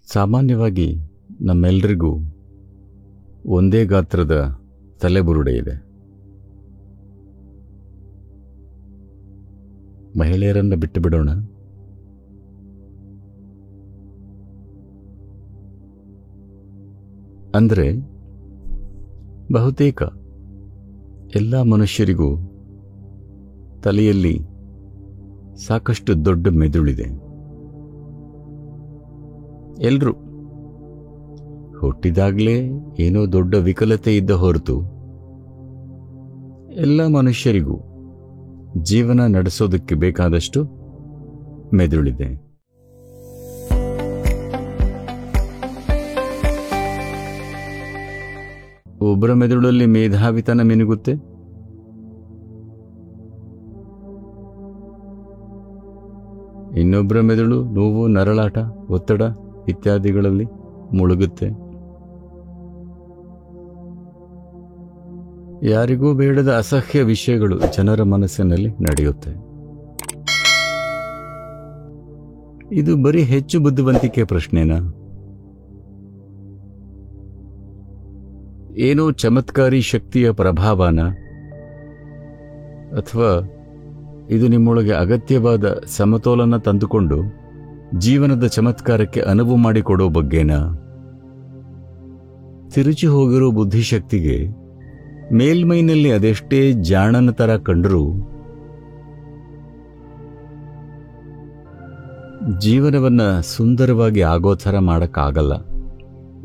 ಸಾಮಾನ್ಯವಾಗಿ ನಮ್ಮೆಲ್ಲರಿಗೂ ಒಂದೇ ಗಾತ್ರದ ತಲೆಬುರುಡೆ ಇದೆ. ಮಹಿಳೆಯರನ್ನ ಬಿಟ್ಟು ಬಿಡೋಣ. ಅಂದರೆ ಬಹುತೇಕ ಎಲ್ಲ ಮನುಷ್ಯರಿಗೂ ತಲೆಯಲ್ಲಿ ಸಾಕಷ್ಟು ದೊಡ್ಡ ಮೆದುಳಿದೆ. ಎಲ್ಲರೂ ಹುಟ್ಟಿದಾಗಲೇ ಏನೋ ದೊಡ್ಡ ವಿಕಲತೆ ಇದ್ದ ಹೊರತು ಎಲ್ಲ ಮನುಷ್ಯರಿಗೂ ಜೀವನ ನಡೆಸೋದಕ್ಕೆ ಬೇಕಾದಷ್ಟು ಮೆದುಳಿದೆ. ಒಬ್ಬರ ಮೆದುಳಲ್ಲಿ ಮೇಧಾವಿತನ ಮಿನುಗುತ್ತೆ, ಇನ್ನೊಬ್ಬರ ಮೆದುಳು ನೋವು, ನರಳಾಟ, ಒತ್ತಡ ಇತ್ಯಾದಿಗಳಲ್ಲಿ ಮುಳುಗುತ್ತೆ. ಯಾರಿಗೂ ಬೇಡದ ಅಸಹ್ಯ ವಿಷಯಗಳು ಜನರ ಮನಸ್ಸಿನಲ್ಲಿ ನಡೆಯುತ್ತೆ. ಇದು ಬರೀ ಹೆಚ್ಚು ಬುದ್ಧಿವಂತಿಕೆ ಪ್ರಶ್ನೆನಾ? ಏನೋ ಚಮತ್ಕಾರಿ ಶಕ್ತಿಯ ಪ್ರಭಾವನ? ಅಥವಾ ಇದು ನಿಮ್ಮೊಳಗೆ ಅಗತ್ಯವಾದ ಸಮತೋಲನ ತಂದುಕೊಂಡು ಜೀವನದ ಚಮತ್ಕಾರಕ್ಕೆ ಅನುವು ಮಾಡಿಕೊಡೋ ಬಗ್ಗೆನಾ? ತಿರುಚಿ ಹೋಗಿರೋ ಬುದ್ಧಿಶಕ್ತಿಗೆ ಮೇಲ್ಮೈನಲ್ಲಿ ಅದೆಷ್ಟೇ ಜಾಣನ ತರ ಕಂಡರೂ ಜೀವನವನ್ನ ಸುಂದರವಾಗಿ ಆಗೋ ಥರ ಮಾಡಕ್ಕಾಗಲ್ಲ.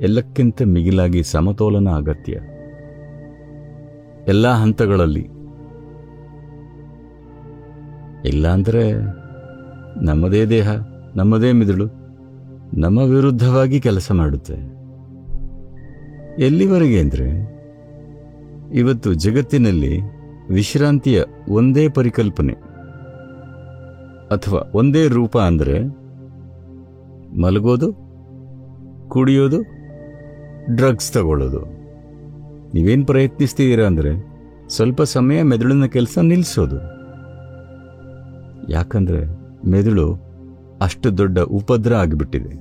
ಎಲ್ಲಕ್ಕಿಂತ ಮಿಗಿಲಾಗಿ ಸಮತೋಲನ ಅಗತ್ಯ ಎಲ್ಲ ಹಂತಗಳಲ್ಲಿ. ಇಲ್ಲಾಂದ್ರೆ ನಮ್ಮದೇ ದೇಹ, ನಮ್ಮದೇ ಮಿದುಳು ನಮ್ಮ ವಿರುದ್ಧವಾಗಿ ಕೆಲಸ ಮಾಡುತ್ತೆ. ಎಲ್ಲಿವರೆಗೆ ಅಂದರೆ, ಇವತ್ತು ಜಗತ್ತಿನಲ್ಲಿ ವಿಶ್ರಾಂತಿಯ ಒಂದೇ ಪರಿಕಲ್ಪನೆ ಅಥವಾ ಒಂದೇ ರೂಪ ಅಂದರೆ ಮಲಗೋದು, ಕುಡಿಯೋದು, ಡ್ರಗ್ಸ್ ತಗೊಳ್ಳೋದು. ನೀವೇನು ಪ್ರಯತ್ನಿಸ್ತಿದ್ದೀರಾ ಅಂದರೆ ಸ್ವಲ್ಪ ಸಮಯ ಮೆದುಳಿನ ಕೆಲಸ ನಿಲ್ಲಿಸೋದು. ಯಾಕಂದ್ರೆ ಮೆದುಳು ಅಷ್ಟು ದೊಡ್ಡ ಉಪದ್ರ ಆಗಿಬಿಟ್ಟಿದೆ.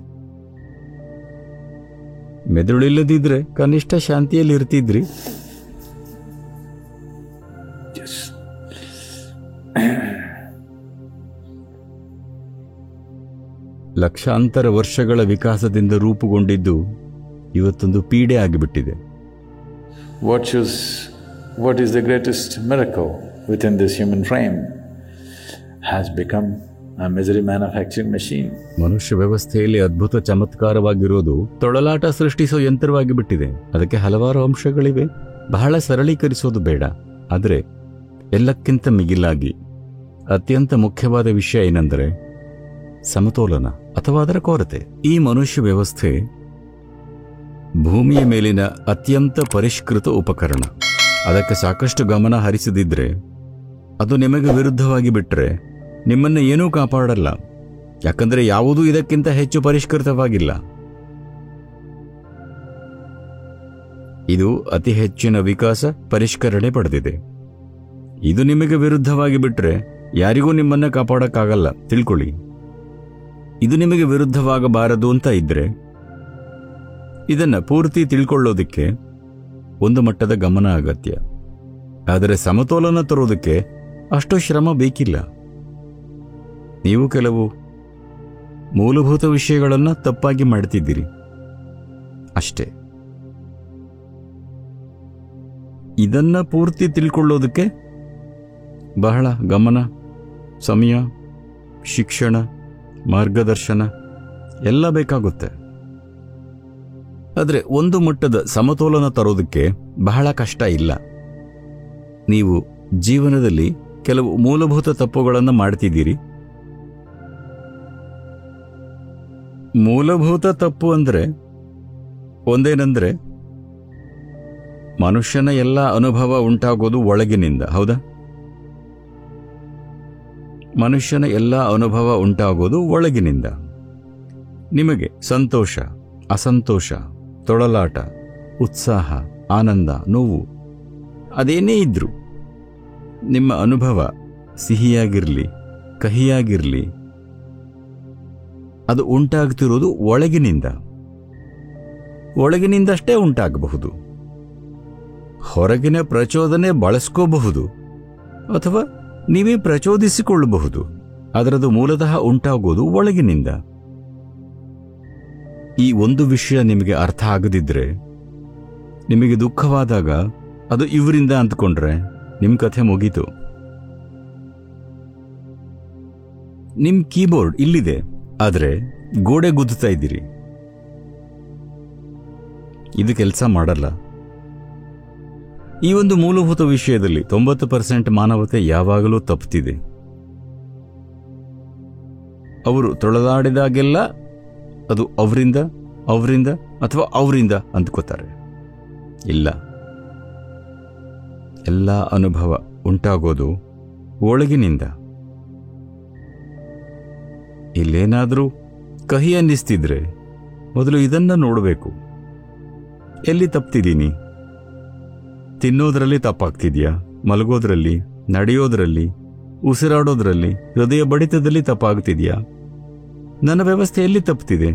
ಮೆದುಳಿಲ್ಲದಿದ್ರೆ ಕನಿಷ್ಠ ಶಾಂತಿಯಲ್ಲಿ ಇರ್ತಿದ್ರಿ. ಲಕ್ಷಾಂತರ ವರ್ಷಗಳ ವಿಕಾಸದಿಂದ ರೂಪುಗೊಂಡಿದ್ದು ಇವತ್ತೊಂದು ಪೀಡೆ ಆಗಿಬಿಟ್ಟಿದೆ. What is the greatest miracle within this human frame has become a misery manufacturing machine. ಮನುಷ್ಯ ವ್ಯವಸ್ಥೆಯಲ್ಲಿ ಅದ್ಭುತ ಚಮತ್ಕಾರವಾಗಿರೋದು ತೊಳಲಾಟ ಸೃಷ್ಟಿಸೋ ಯಂತ್ರವಾಗಿ ಬಿಟ್ಟಿದೆ. ಅದಕ್ಕೆ ಹಲವಾರು ಅಂಶಗಳಿವೆ. ಬಹಳ ಸರಳೀಕರಿಸೋದು ಬೇಡ. ಆದರೆ ಎಲ್ಲಕ್ಕಿಂತ ಮಿಗಿಲಾಗಿ ಅತ್ಯಂತ ಮುಖ್ಯವಾದ ವಿಷಯ ಏನೆಂದರೆ ಸಮತೋಲನ ಅಥವಾ ಅದರ ಕೊರತೆ. ಈ ಮನುಷ್ಯ ವ್ಯವಸ್ಥೆ ಭೂಮಿಯ ಮೇಲಿನ ಅತ್ಯಂತ ಪರಿಷ್ಕೃತ ಉಪಕರಣ. ಅದಕ್ಕೆ ಸಾಕಷ್ಟು ಗಮನ ಹರಿಸದಿದ್ರೆ, ಅದು ನಿಮಗೆ ವಿರುದ್ಧವಾಗಿ ಬಿಟ್ಟರೆ ನಿಮ್ಮನ್ನ ಏನೂ ಕಾಪಾಡಲ್ಲ. ಯಾಕಂದ್ರೆ ಯಾವುದೂ ಇದಕ್ಕಿಂತ ಹೆಚ್ಚು ಪರಿಷ್ಕೃತವಾಗಿಲ್ಲ. ಇದು ಅತಿ ಹೆಚ್ಚಿನ ವಿಕಾಸ, ಪರಿಷ್ಕರಣೆ ಪಡೆದಿದೆ. ಇದು ನಿಮಗೆ ವಿರುದ್ಧವಾಗಿ ಬಿಟ್ಟರೆ ಯಾರಿಗೂ ನಿಮ್ಮನ್ನ ಕಾಪಾಡಕ್ಕಾಗಲ್ಲ, ತಿಳ್ಕೊಳ್ಳಿ. ಇದು ನಿಮಗೆ ವಿರುದ್ಧವಾಗಬಾರದು ಅಂತ ಇದ್ರೆ ಇದನ್ನ ಪೂರ್ತಿ ತಿಳ್ಕೊಳ್ಳೋದಕ್ಕೆ ಒಂದು ಮಟ್ಟದ ಗಮನ ಅಗತ್ಯ. ಆದರೆ ಸಮತೋಲನ ತರೋದಕ್ಕೆ ಅಷ್ಟು ಶ್ರಮ ಬೇಕಿಲ್ಲ. ನೀವು ಕೆಲವು ಮೂಲಭೂತ ವಿಷಯಗಳನ್ನು ತಪ್ಪಾಗಿ ಮಾಡ್ತಿದ್ದೀರಿ ಅಷ್ಟೇ. ಇದನ್ನ ಪೂರ್ತಿ ತಿಳ್ಕೊಳ್ಳೋದಕ್ಕೆ ಬಹಳ ಗಮನ, ಸಮಯ, ಶಿಕ್ಷಣ, ಮಾರ್ಗದರ್ಶನ ಎಲ್ಲ ಬೇಕಾಗುತ್ತೆ. ಆದರೆ ಒಂದು ಮಟ್ಟದ ಸಮತೋಲನ ತರೋದಕ್ಕೆ ಬಹಳ ಕಷ್ಟ ಇಲ್ಲ. ನೀವು ಜೀವನದಲ್ಲಿ ಕೆಲವು ಮೂಲಭೂತ ತಪ್ಪುಗಳನ್ನು ಮಾಡ್ತಿದ್ದೀರಿ. ಮೂಲಭೂತ ತಪ್ಪು ಅಂದರೆ ಒಂದೇನೆಂದ್ರೆ, ಮನುಷ್ಯನ ಎಲ್ಲ ಅನುಭವ ಉಂಟಾಗೋದು ಒಳಗಿನಿಂದ. ಹೌದಾ? ಮನುಷ್ಯನ ಎಲ್ಲ ಅನುಭವ ಉಂಟಾಗೋದು ಒಳಗಿನಿಂದ. ನಿಮಗೆ ಸಂತೋಷ, ಅಸಂತೋಷ, ತೊಳಲಾಟ, ಉತ್ಸಾಹ, ಆನಂದ, ನೋವು ಅದೇನೇ ಇದ್ರು ನಿಮ್ಮ ಅನುಭವ ಸಿಹಿಯಾಗಿರಲಿ, ಕಹಿಯಾಗಿರಲಿ, ಅದು ಉಂಟಾಗ್ತಿರೋದು ಒಳಗಿನಿಂದ. ಒಳಗಿನಿಂದಷ್ಟೇ ಉಂಟಾಗಬಹುದು. ಹೊರಗಿನ ಪ್ರಚೋದನೆ ಬಳಸ್ಕೋಬಹುದು ಅಥವಾ ನೀವೇ ಪ್ರಚೋದಿಸಿಕೊಳ್ಳಬಹುದು. ಅದರದು ಮೂಲತಃ ಉಂಟಾಗೋದು ಒಳಗಿನಿಂದ. ಈ ಒಂದು ವಿಷಯ ನಿಮಗೆ ಅರ್ಥ ಆಗದಿದ್ರೆ, ನಿಮಗೆ ದುಃಖವಾದಾಗ ಅದು ಇವರಿಂದ ಅಂದ್ಕೊಂಡ್ರೆ ನಿಮ್ಮ ಕಥೆ ಮುಗೀತು. ನಿಮ್ ಕೀಬೋರ್ಡ್ ಇಲ್ಲಿದೆ, ಆದರೆ ಗೋಡೆ ಗುದ್ದುತ್ತಾ ಇದ್ದೀರಿ. ಇದು ಕೆಲಸ ಮಾಡಲ್ಲ. ಈ ಒಂದು ಮೂಲಭೂತ ವಿಷಯದಲ್ಲಿ 90% ಮಾನವತೆ ಯಾವಾಗಲೂ ತಪ್ಪುತ್ತಿದೆ. ಅವರು ತೊಳೆದಾಡಿದಾಗೆಲ್ಲ ಅದು ಅವರಿಂದ ಅಥವಾ ಅವರಿಂದ ಅಂದ್ಕೋತಾರೆ. ಇಲ್ಲ, ಎಲ್ಲ ಅನುಭವ ಉಂಟಾಗೋದು ಒಳಗಿನಿಂದ. ಇಲ್ಲೇನಾದರೂ ಕಹಿ ಅನ್ನಿಸ್ತಿದ್ರೆ ಮೊದಲು ಇದನ್ನ ನೋಡಬೇಕು. ಎಲ್ಲಿ ತಪ್ತಿದ್ದೀನಿ? ತಿನ್ನೋದ್ರಲ್ಲಿ ತಪ್ಪಾಗ್ತಿದ್ಯಾ? ಮಲಗೋದ್ರಲ್ಲಿ, ನಡೆಯೋದ್ರಲ್ಲಿ, ಉಸಿರಾಡೋದ್ರಲ್ಲಿ, ಹೃದಯ ಬಡಿತದಲ್ಲಿ ತಪ್ಪಾಗ್ತಿದ್ಯಾ? ನನ್ನ ವ್ಯವಸ್ಥೆಯಲ್ಲಿ ತಪ್ಪಿದೆ.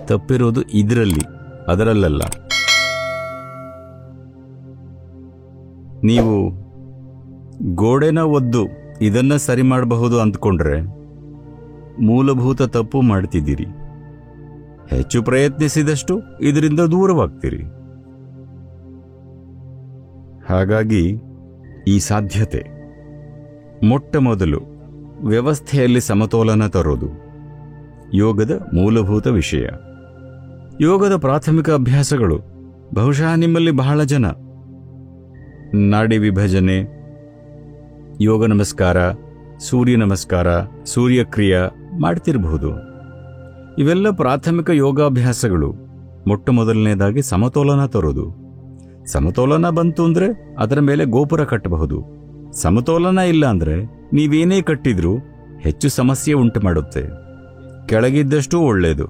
ತಪ್ಪಿರೋದು ಇದರಲ್ಲಿ, ಅದರಲ್ಲ. ನೀವು ಗೋಡೆನ ಒದ್ದು ಇದನ್ನ ಸರಿ ಮಾಡಬಹುದು ಅಂದ್ಕೊಂಡ್ರೆ ಮೂಲಭೂತ ತಪ್ಪು ಮಾಡ್ತಿದ್ದೀರಿ. ಹೆಚ್ಚು ಪ್ರಯತ್ನಿಸಿದಷ್ಟು ಇದರಿಂದ ದೂರವಾಗ್ತೀರಿ. ಹಾಗಾಗಿ ಈ ಸಾಧ್ಯತೆ, ಮೊಟ್ಟ ಮೊದಲು ವ್ಯವಸ್ಥೆಯಲ್ಲಿ ಸಮತೋಲನ ತರೋದು ಯೋಗದ ಮೂಲಭೂತ ವಿಷಯ. ಯೋಗದ ಪ್ರಾಥಮಿಕ ಅಭ್ಯಾಸಗಳು ಬಹುಶಃ ನಿಮ್ಮಲ್ಲಿ ಬಹಳ ಜನ ನಾಡಿ ವಿಭಜನೆ, ಯೋಗ ನಮಸ್ಕಾರ, ಸೂರ್ಯ ನಮಸ್ಕಾರ, ಸೂರ್ಯಕ್ರಿಯೆ ಮಾಡ್ತಿರಬಹುದು. ಇವೆಲ್ಲ ಪ್ರಾಥಮಿಕ ಯೋಗಾಭ್ಯಾಸಗಳು. ಮೊಟ್ಟ ಮೊದಲನೇದಾಗಿ ಸಮತೋಲನ ತರೋದು. ಸಮತೋಲನ ಬಂತು ಅಂದ್ರೆ ಅದರ ಮೇಲೆ ಗೋಪುರ ಕಟ್ಟಬಹುದು. ಸಮತೋಲನ ಇಲ್ಲ ಅಂದ್ರೆ ನೀವೇನೇ ಕಟ್ಟಿದ್ರೂ ಹೆಚ್ಚು ಸಮಸ್ಯೆ ಉಂಟು ಮಾಡುತ್ತೆ. ಕೆಳಗಿದ್ದಷ್ಟು ಒಳ್ಳೆಯದು.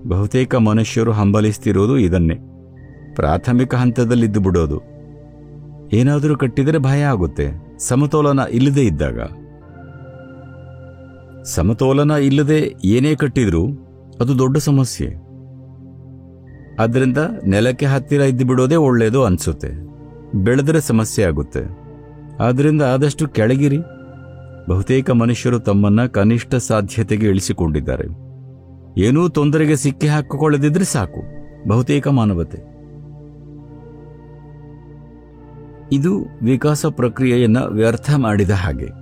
ಬಹುತೇಕ ಮನುಷ್ಯರು ಹಂಬಲಿಸ್ತಿರೋದು ಇದನ್ನೇ. ಪ್ರಾಥಮಿಕ ಹಂತದಲ್ಲಿದ್ದು ಬಿಡೋದು. ಏನಾದರೂ ಕಟ್ಟಿದರೆ ಭಯ ಆಗುತ್ತೆ ಸಮತೋಲನ ಇಲ್ಲದೆ ಇದ್ದಾಗ. ಸಮತೋಲನ ಇಲ್ಲದೆ ಏನೇ ಕಟ್ಟಿದ್ರೂ ಅದು ದೊಡ್ಡ ಸಮಸ್ಯೆ. ಆದ್ದರಿಂದ ನೆಲಕ್ಕೆ ಹತ್ತಿರ ಇದ್ದು ಬಿಡೋದೇ ಒಳ್ಳೆಯದು ಅನ್ಸುತ್ತೆ. ಬೆಳೆದರೆ ಸಮಸ್ಯೆ ಆಗುತ್ತೆ. ಆದ್ದರಿಂದ ಆದಷ್ಟು ಕೆಳಗಿರಿ. ಬಹುತೇಕ ಮನುಷ್ಯರು ತಮ್ಮನ್ನ ಕನಿಷ್ಠ ಸಾಧ್ಯತೆಗೆ ಇಳಿಸಿಕೊಂಡಿದ್ದಾರೆ. ಏನೂ ತೊಂದರೆಗೆ ಸಿಕ್ಕಿ ಹಾಕಿಕೊಳ್ಳದಿದ್ರೆ ಸಾಕು. ಬಹುತೇಕ ಮಾನವತೆ. ಇದು ವಿಕಾಸ ಪ್ರಕ್ರಿಯೆಯನ್ನ ವ್ಯರ್ಥ ಮಾಡಿದ ಹಾಗೆ.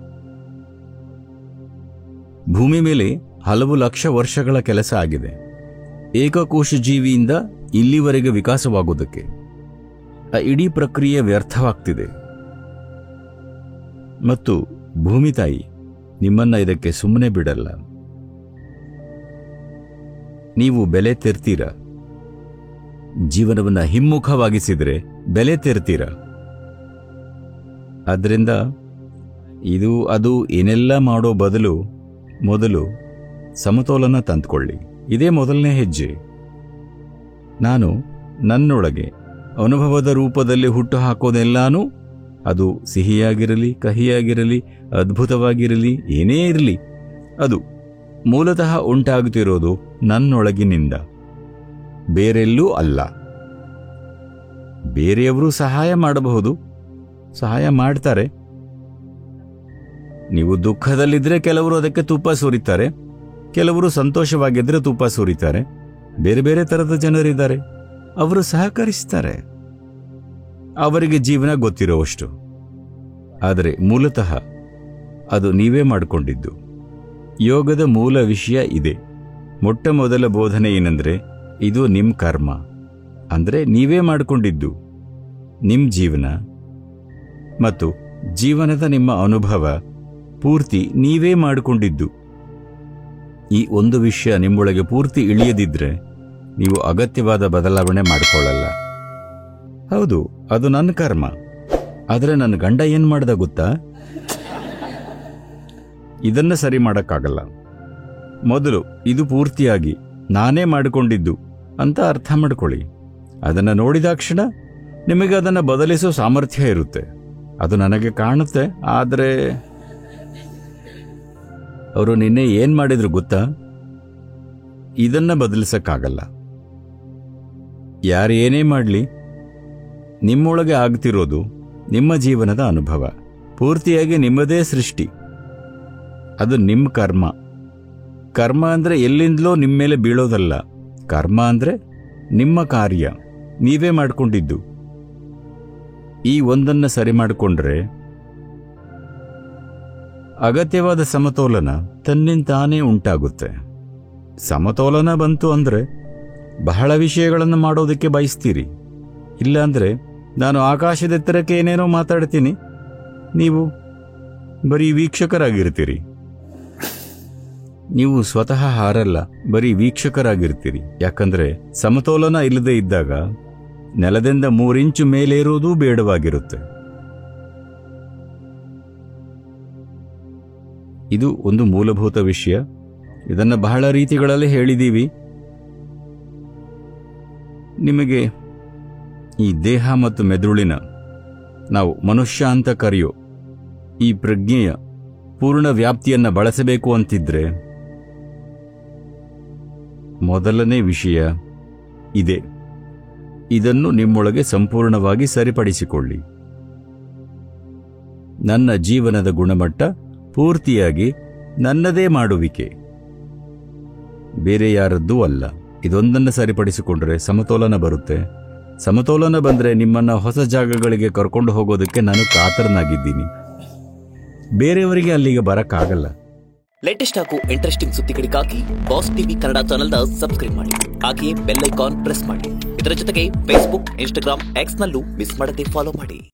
ಭೂಮಿ ಮೇಲೆ ಹಲವು ಲಕ್ಷ ವರ್ಷಗಳ ಕೆಲಸ ಆಗಿದೆ ಏಕಕೋಶ ಜೀವಿಯಿಂದ ಇಲ್ಲಿವರೆಗೆ ವಿಕಾಸವಾಗುವುದಕ್ಕೆ. ಆ ಇಡೀ ಪ್ರಕ್ರಿಯೆ ವ್ಯರ್ಥವಾಗ್ತಿದೆ. ಮತ್ತು ಭೂಮಿ ತಾಯಿ ನಿಮ್ಮನ್ನ ಇದಕ್ಕೆ ಸುಮ್ಮನೆ ಬಿಡಲ್ಲ. ನೀವು ಬೆಲೆ ತೆರ್ತೀರ. ಜೀವನವನ್ನ ಹಿಮ್ಮುಖವಾಗಿಸಿದ್ರೆ ಬೆಲೆ ತೆರ್ತೀರ. ಆದ್ದರಿಂದ ಇದು ಅದು ಏನೆಲ್ಲ ಮಾಡೋ ಬದಲು ಮೊದಲು ಸಮತೋಲನ ತಂದುಕೊಳ್ಳಿ. ಇದೇ ಮೊದಲನೇ ಹೆಜ್ಜೆ. ನಾನು ನನ್ನೊಳಗೆ ಅನುಭವದ ರೂಪದಲ್ಲಿ ಹುಟ್ಟು ಹಾಕೋದೆಲ್ಲಾನು, ಅದು ಸಿಹಿಯಾಗಿರಲಿ, ಕಹಿಯಾಗಿರಲಿ, ಅದ್ಭುತವಾಗಿರಲಿ, ಏನೇ ಇರಲಿ, ಅದು ಮೂಲತಃ ಉಂಟಾಗುತ್ತಿರೋದು ನನ್ನೊಳಗಿನಿಂದ, ಬೇರೆಲ್ಲೂ ಅಲ್ಲ. ಬೇರೆಯವರು ಸಹಾಯ ಮಾಡಬಹುದು, ಸಹಾಯ ಮಾಡ್ತಾರೆ. ನೀವು ದುಃಖದಲ್ಲಿದ್ರೆ ಕೆಲವರು ಅದಕ್ಕೆ ತುಪ್ಪ ಸುರಿತಾರೆ, ಕೆಲವರು ಸಂತೋಷವಾಗಿದ್ರೆ ತುಪ್ಪ ಸುರಿತಾರೆ. ಬೇರೆ ಬೇರೆ ತರದ ಜನರಿದ್ದಾರೆ. ಅವರು ಸಹಕರಿಸ್ತಾರೆ, ಅವರಿಗೆ ಜೀವನ ಗೊತ್ತಿರೋವಷ್ಟು. ಆದರೆ ಮೂಲತಃ ಅದು ನೀವೇ ಮಾಡಿಕೊಂಡಿದ್ದು. ಯೋಗದ ಮೂಲ ವಿಷಯ ಇದೆ. ಮೊಟ್ಟ ಮೊದಲ ಬೋಧನೆ ಏನಂದ್ರೆ, ಇದು ನಿಮ್ ಕರ್ಮ. ಅಂದ್ರೆ ನೀವೇ ಮಾಡಿಕೊಂಡಿದ್ದು ನಿಮ್ ಜೀವನ ಮತ್ತು ಜೀವನದ ನಿಮ್ಮ ಅನುಭವ ಪೂರ್ತಿ ನೀವೇ ಮಾಡಿಕೊಂಡಿದ್ದು. ಈ ಒಂದು ವಿಷಯ ನಿಮ್ಮೊಳಗೆ ಪೂರ್ತಿ ಇಳಿಯದಿದ್ರೆ ನೀವು ಅಗತ್ಯವಾದ ಬದಲಾವಣೆ ಮಾಡಿಕೊಳ್ಳಲ್ಲ. ಹೌದು, ಅದು ನನ್ನ ಕರ್ಮ. ಆದರೆ ನನ್ನ ಗಂಡ ಏನ್ ಮಾಡ್ದ ಗೊತ್ತಾ? ಇದನ್ನ ಸರಿ ಮಾಡಕ್ಕಾಗಲ್ಲ. ಮೊದಲು ಇದು ಪೂರ್ತಿಯಾಗಿ ನಾನೇ ಮಾಡಿಕೊಂಡಿದ್ದು ಅಂತ ಅರ್ಥ ಮಾಡ್ಕೊಳ್ಳಿ. ಅದನ್ನ ನೋಡಿದಾಕ್ಷಣ ನಿಮಗೆ ಅದನ್ನ ಬದಲಿಸೋ ಸಾಮರ್ಥ್ಯ ಇರುತ್ತೆ. ಅದು ನನಗೆ ಕಾಣುತ್ತೆ. ಆದರೆ ಅವರು ನಿನ್ನೆ ಏನ್ ಮಾಡಿದ್ರು ಗೊತ್ತಾ? ಇದನ್ನ ಬದಲಿಸಕ್ಕಾಗಲ್ಲ. ಯಾರೇನೇ ಮಾಡಲಿ, ನಿಮ್ಮೊಳಗೆ ಆಗ್ತಿರೋದು ನಿಮ್ಮ ಜೀವನದ ಅನುಭವ, ಪೂರ್ತಿಯಾಗಿ ನಿಮ್ಮದೇ ಸೃಷ್ಟಿ. ಅದು ನಿಮ್ಮ ಕರ್ಮ. ಕರ್ಮ ಅಂದರೆ ಎಲ್ಲಿಂದಲೋ ನಿಮ್ಮ ಮೇಲೆ ಬೀಳೋದಲ್ಲ. ಕರ್ಮ ಅಂದರೆ ನಿಮ್ಮ ಕಾರ್ಯ, ನೀವೇ ಮಾಡಿಕೊಂಡಿದ್ದು. ಈ ಒಂದನ್ನು ಸರಿ ಮಾಡಿಕೊಂಡ್ರೆ ಅಗತ್ಯವಾದ ಸಮತೋಲನ ತನ್ನಿಂತಾನೇ ಉಂಟಾಗುತ್ತೆ. ಸಮತೋಲನ ಬಂತು ಅಂದರೆ ಬಹಳ ವಿಷಯಗಳನ್ನು ಮಾಡೋದಕ್ಕೆ ಬಯಸ್ತೀರಿ. ಇಲ್ಲಾಂದರೆ ನಾನು ಆಕಾಶದೆತ್ತರಕ್ಕೆ ಏನೇನೋ ಮಾತಾಡ್ತೀನಿ, ನೀವು ಬರೀ ವೀಕ್ಷಕರಾಗಿರ್ತೀರಿ. ನೀವು ಸ್ವತಃ ಹಾರಲ್ಲ, ಬರೀ ವೀಕ್ಷಕರಾಗಿರ್ತೀರಿ. ಯಾಕಂದರೆ ಸಮತೋಲನ ಇಲ್ಲದೆ ಇದ್ದಾಗ ನೆಲದಿಂದ 3 ಇಂಚು ಮೇಲೇರೋದೂ ಬೇಡವಾಗಿರುತ್ತೆ. ಇದು ಒಂದು ಮೂಲಭೂತ ವಿಷಯ. ಇದನ್ನು ಬಹಳ ರೀತಿಗಳಲ್ಲಿ ಹೇಳಿದ್ದೀವಿ. ನಿಮಗೆ ಈ ದೇಹ ಮತ್ತು ಮೆದುಳಿನ, ನಾವು ಮನುಷ್ಯ ಅಂತ ಕರೆಯೋ ಈ ಪ್ರಜ್ಞೆಯ ಪೂರ್ಣ ವ್ಯಾಪ್ತಿಯನ್ನು ಬಳಸಬೇಕು ಅಂತಿದ್ರೆ ಮೊದಲನೇ ವಿಷಯ ಇದೆ. ಇದನ್ನು ನಿಮ್ಮೊಳಗೆ ಸಂಪೂರ್ಣವಾಗಿ ಸರಿಪಡಿಸಿಕೊಳ್ಳಿ. ನನ್ನ ಜೀವನದ ಗುಣಮಟ್ಟ ಪೂರ್ತಿಯಾಗಿ ನನ್ನದೇ ಮಾಡುವಿಕೆ, ಬೇರೆ ಯಾರದ್ದೂ ಅಲ್ಲ. ಇದೊಂದನ್ನು ಸರಿಪಡಿಸಿಕೊಂಡ್ರೆ ಸಮತೋಲನ ಬರುತ್ತೆ. ಸಮತೋಲನ ಬಂದರೆ ನಿಮ್ಮನ್ನು ಹೊಸ ಜಾಗಗಳಿಗೆ ಕರ್ಕೊಂಡು ಹೋಗೋದಕ್ಕೆ ನಾನು ಕಾತರನಾಗಿದ್ದೀನಿ. ಬೇರೆಯವರಿಗೆ ಅಲ್ಲಿಗೆ ಬರಕ್ಕಾಗಲ್ಲ. ಲೇಟೆಸ್ಟ್ ಹಾಗೂ ಇಂಟ್ರೆಸ್ಟಿಂಗ್ ಸುದ್ದಿಗಳಿಗಾಗಿ ಬಾಸ್ ಟಿವಿ ಕನ್ನಡ ಚಾನೆಲ್ನ ಸಬ್ಸ್ಕ್ರೈಬ್ ಮಾಡಿ. ಹಾಗೆಯೇ ಬೆಲ್ ಐಕಾನ್ ಪ್ರೆಸ್ ಮಾಡಿ. ಇದರ ಜೊತೆಗೆ ಫೇಸ್ಬುಕ್, ಇನ್ಸ್ಟಾಗ್ರಾಮ್, ಎಕ್ಸ್ ನಲ್ಲೂ ಮಿಸ್ ಮಾಡದೆ ಫಾಲೋ ಮಾಡಿ.